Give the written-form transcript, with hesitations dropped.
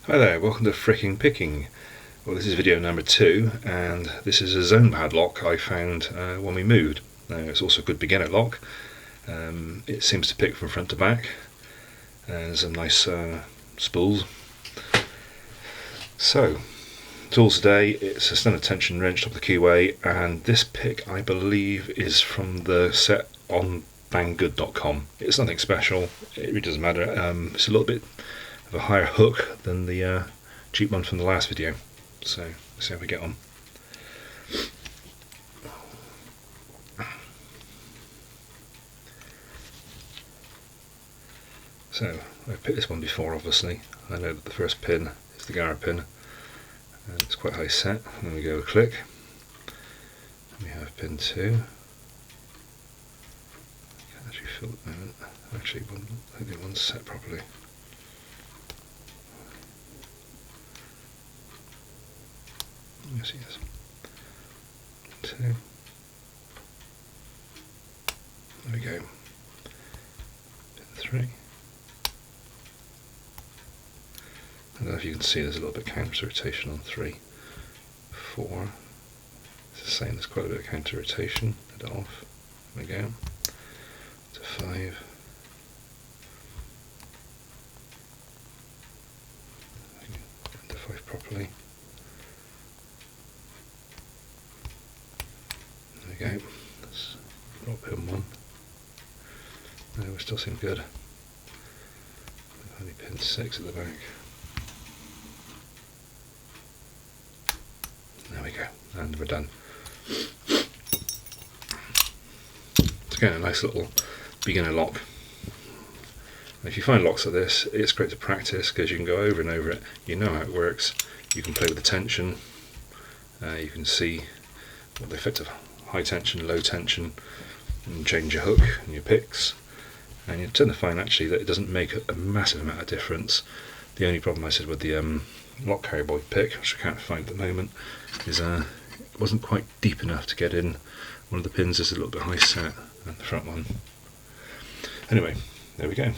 Hi there, welcome to Fricking Picking. Well, this is video number 2, and this is a zone padlock I found when we moved. Now, it's also a good beginner lock. It seems to pick from front to back, and some nice spools. So, tools today, it's a standard tension wrench top of the keyway, and this pick I believe is from the set on banggood.com. It's nothing special, it really doesn't matter. It's a little bit of a higher hook than the cheap one from the last video, so let's see how we get on. So I've picked this one before, obviously. I know that the first pin is the Gara pin, and it's quite high set. Then we go a click, and we have pin 2. I can't actually feel it at the moment. Actually, I think the one's set properly. Yes, yes. 2. There we go. Pin 3. I don't know if you can see there's a little bit of counter rotation on 3. 4. It's the same, there's quite a bit of counter rotation. Put it off. There we go. To 5. Into 5 properly. There we go. Let's drop pin 1. No, we still seem good. Only pin 6 at the back. There we go, and we're done. It's again a nice little beginner lock. And if you find locks like this, it's great to practice because you can go over and over it. You know how it works. You can play with the tension. You can see what the effect of high tension, low tension, and change your hook and your picks. And you tend to find actually that it doesn't make a massive amount of difference. The only problem I said with the lock carry boy pick, which I can't find at the moment, is it wasn't quite deep enough to get in. One of the pins is a little bit high set, and the front one. Anyway, there we go.